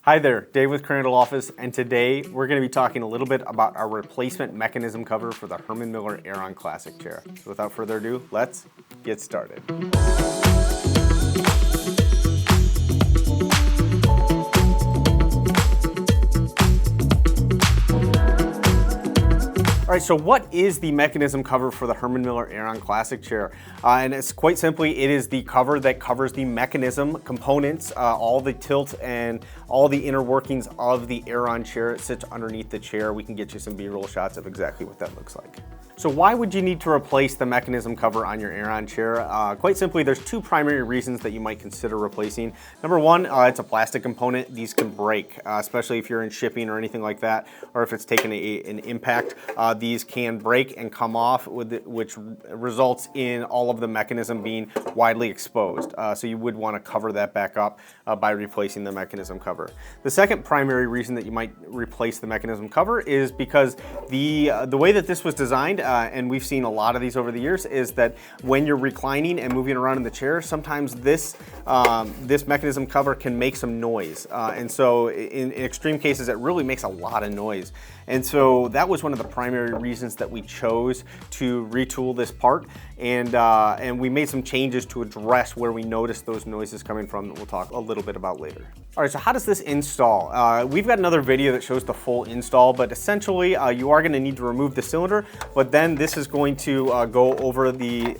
Hi there, Dave with Crandall Office, and today we're going to be talking a little bit about our replacement mechanism cover for the Herman Miller Aeron Classic chair. So without further ado, let's get started. All right, so what is the mechanism cover for the Herman Miller Aeron Classic chair? And it's quite simply, it is the cover that covers the mechanism components, all the tilt and all the inner workings of the Aeron chair. It sits underneath the chair. We can get you some B-roll shots of exactly what that looks like. So why would you need to replace the mechanism cover on your Aeron chair? Quite simply, there's two primary reasons that you might consider replacing. Number one, it's a plastic component. These can break, especially if you're in shipping or anything like that, or if it's taken an impact. These can break and come off, which results in all of the mechanism being widely exposed. So you would want to cover that back up by replacing the mechanism cover. The second primary reason that you might replace the mechanism cover is because the way that this was designed, and we've seen a lot of these over the years, is that when you're reclining and moving around in the chair, sometimes this mechanism cover can make some noise. And so in extreme cases, it really makes a lot of noise. And so that was one of the primary reasons that we chose to retool this part. And we made some changes to address where we noticed those noises coming from that we'll talk a little bit about later. All right, so how does this install? We've got another video that shows the full install, but essentially you are gonna need to remove the cylinder, but then this is going to go over the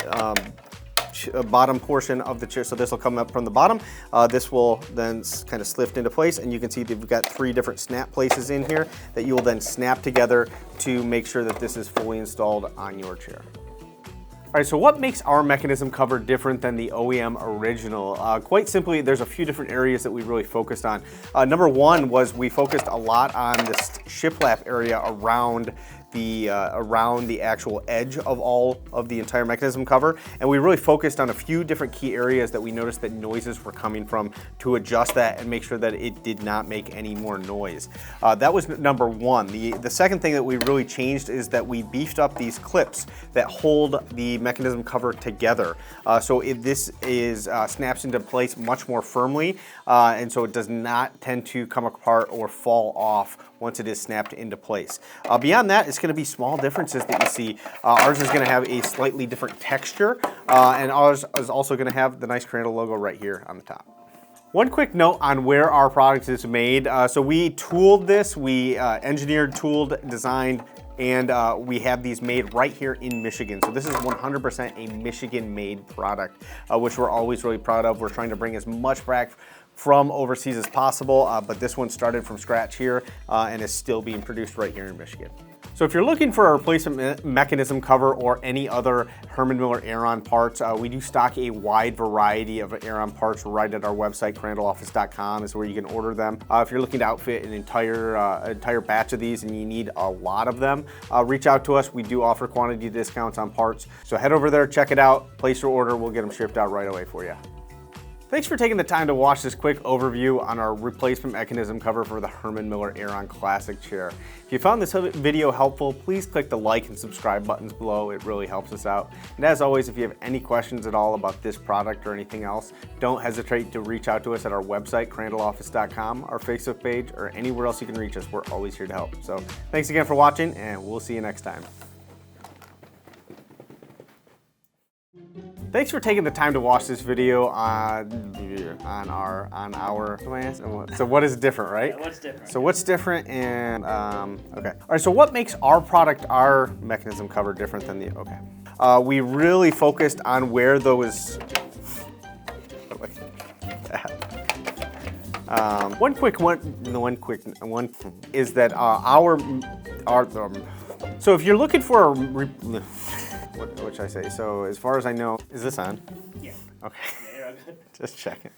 bottom portion of the chair. So this will come up from the bottom. This will then kind of slip into place, and you can see that we've got 3 different snap places in here that you will then snap together to make sure that this is fully installed on your chair. All right, so what makes our mechanism cover different than the OEM original? Quite simply, there's a few different areas that we really focused on. Number one was we focused a lot on this shiplap area around the actual edge of all of the entire mechanism cover, and we really focused on a few different key areas that we noticed that noises were coming from to adjust that and make sure that it did not make any more noise. That was number one. The second thing that we really changed is that we beefed up these clips that hold the mechanism cover together. So this snaps into place much more firmly, and so it does not tend to come apart or fall off once it is snapped into place. Beyond that, it's going to be small differences that you see. Ours is going to have a slightly different texture, and ours is also going to have the nice Crandall logo right here on the top. One quick note on where our product is made. So we tooled this, we engineered, tooled, designed, and we have these made right here in Michigan. So this is 100% a Michigan-made product, which we're always really proud of. We're trying to bring as much back from overseas as possible, but this one started from scratch here and is still being produced right here in Michigan. So if you're looking for a replacement mechanism cover or any other Herman Miller Aeron parts, we do stock a wide variety of Aeron parts right at our website, crandalloffice.com is where you can order them. If you're looking to outfit an entire batch of these and you need a lot of them, reach out to us. We do offer quantity discounts on parts. So head over there, check it out, place your order, we'll get them shipped out right away for you. Thanks for taking the time to watch this quick overview on our replacement mechanism cover for the Herman Miller Aeron Classic chair. If you found this video helpful, please click the like and subscribe buttons below. It really helps us out. And as always, if you have any questions at all about this product or anything else, don't hesitate to reach out to us at our website, crandalloffice.com, our Facebook page, or anywhere else you can reach us. We're always here to help. So thanks again for watching, and we'll see you next time. Thanks for taking the time to watch this video on our. So what is different, right? Yeah, what's different? So what's different and okay. All right. So what makes our product, our mechanism cover, different than the we really focused on where those. One is that so if you're looking for a what should I say? So as far as I know, is this on? Yeah. Okay. Yeah, you're all good. Just checking.